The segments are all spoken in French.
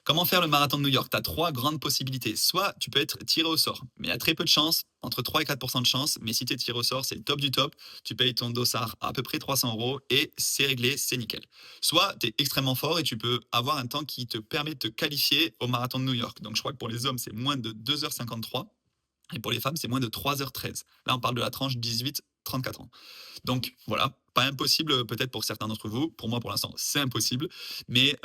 Comment faire le marathon de New York? Tu as 3 grandes possibilités. Soit tu peux être tiré au sort, mais il y a très peu de chances, entre 3 et 4 de chance, mais si tu es tiré au sort, c'est le top du top. Tu payes ton dossard à peu près 300 € et c'est réglé, c'est nickel. Soit tu es extrêmement fort et tu peux avoir un temps qui te permet de te qualifier au marathon de New York. Donc je crois que pour les hommes, c'est moins de 2h53 et pour les femmes, c'est moins de 3h13. Là, on parle de la tranche 18-34 ans. Donc voilà, pas impossible peut-être pour certains d'entre vous. Pour moi, pour l'instant, c'est impossible. Mais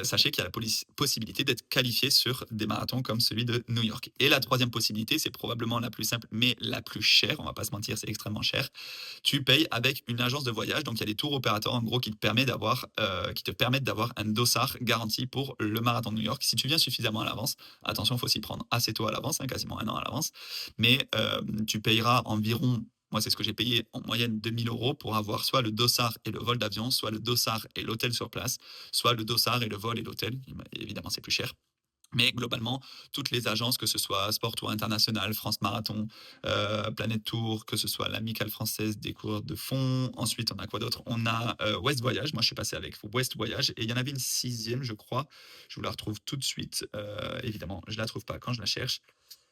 sachez qu'il y a la possibilité d'être qualifié sur des marathons comme celui de New York. Et la troisième possibilité, c'est probablement la plus simple, mais la plus chère. On va pas se mentir, c'est extrêmement cher. Tu payes avec une agence de voyage. Donc il y a des tours opérateurs en gros qui te permettent d'avoir un dossard garanti pour le marathon de New York. Si tu viens suffisamment à l'avance, attention, il faut s'y prendre assez tôt à l'avance, hein, quasiment un an à l'avance. Mais tu payeras environ, moi, c'est ce que j'ai payé en moyenne 2 000 € pour avoir soit le dossard et le vol d'avion, soit le dossard et l'hôtel sur place, soit le dossard et le vol et l'hôtel. Évidemment, c'est plus cher. Mais globalement, toutes les agences, que ce soit Sport Tour International, France Marathon, Planète Tour, que ce soit l'Amicale française des coureurs de fond. Ensuite, on a quoi d'autre? On a West Voyage. Moi, je suis passé avec West Voyage. Et il y en avait une sixième, je crois. Je vous la retrouve tout de suite. Évidemment, je ne la trouve pas quand je la cherche.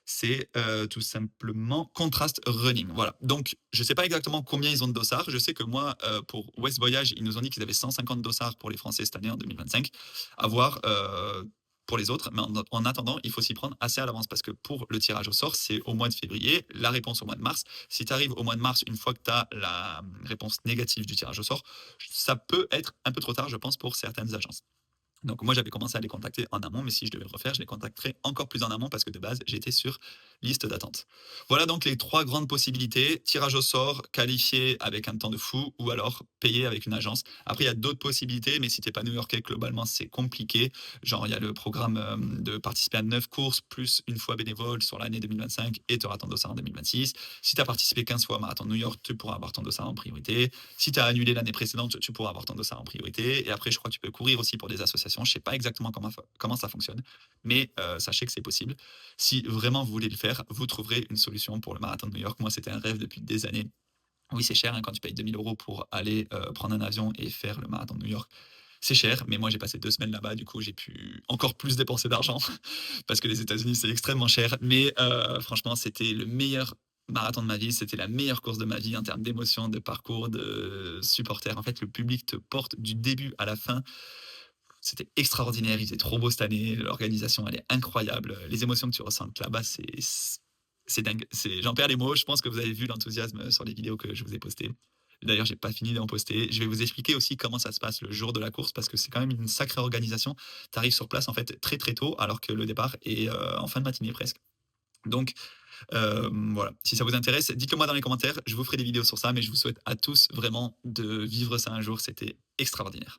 C'est tout simplement Contrast Running. Voilà. Donc, je ne sais pas exactement combien ils ont de dossards. Je sais que moi, pour West Voyage, ils nous ont dit qu'ils avaient 150 dossards pour les Français cette année en 2025. À voir pour les autres. Mais en attendant, il faut s'y prendre assez à l'avance parce que pour le tirage au sort, c'est au mois de février, la réponse au mois de mars. Si tu arrives au mois de mars, une fois que tu as la réponse négative du tirage au sort, ça peut être un peu trop tard, je pense, pour certaines agences. Donc moi, j'avais commencé à les contacter en amont, mais si je devais le refaire, je les contacterais encore plus en amont parce que de base, j'étais sur liste d'attente. Voilà donc les 3 grandes possibilités: tirage au sort, qualifié avec un temps de fou ou alors payé avec une agence. Après, il y a d'autres possibilités, mais si tu es pas new-yorkais, globalement, c'est compliqué. Genre, il y a le programme, de participer à 9 courses plus une fois bénévole sur l'année 2025 et tu auras ton dossard en 2026. Si tu as participé 15 fois au marathon de New York, tu pourras avoir ton dossard en priorité. Si tu as annulé l'année précédente, tu pourras avoir ton dossard en priorité. Et après, je crois que tu peux courir aussi pour des associations. Je ne sais pas exactement comment ça fonctionne, mais sachez que c'est possible. Si vraiment vous voulez le faire, vous trouverez une solution pour le marathon de New York. Moi, c'était un rêve depuis des années. Oui, c'est cher, hein, quand tu payes 2 000 € pour aller prendre un avion et faire le marathon de New York. C'est cher, mais moi j'ai passé 2 semaines là-bas, du coup j'ai pu encore plus dépenser d'argent parce que les États-Unis c'est extrêmement cher. Mais franchement, c'était le meilleur marathon de ma vie, c'était la meilleure course de ma vie en termes d'émotion, de parcours, de supporters. En fait, le public te porte du début à la fin. C'était extraordinaire, il faisait trop beau cette année, l'organisation elle est incroyable, les émotions que tu ressens là-bas, c'est dingue. J'en perds les mots, je pense que vous avez vu l'enthousiasme sur les vidéos que je vous ai postées. D'ailleurs, j'ai pas fini d'en poster. Je vais vous expliquer aussi comment ça se passe le jour de la course parce que c'est quand même une sacrée organisation. Tu arrives sur place en fait très très tôt alors que le départ est en fin de matinée presque. Donc voilà, si ça vous intéresse, dites-le moi dans les commentaires, je vous ferai des vidéos sur ça, mais je vous souhaite à tous vraiment de vivre ça un jour, c'était extraordinaire.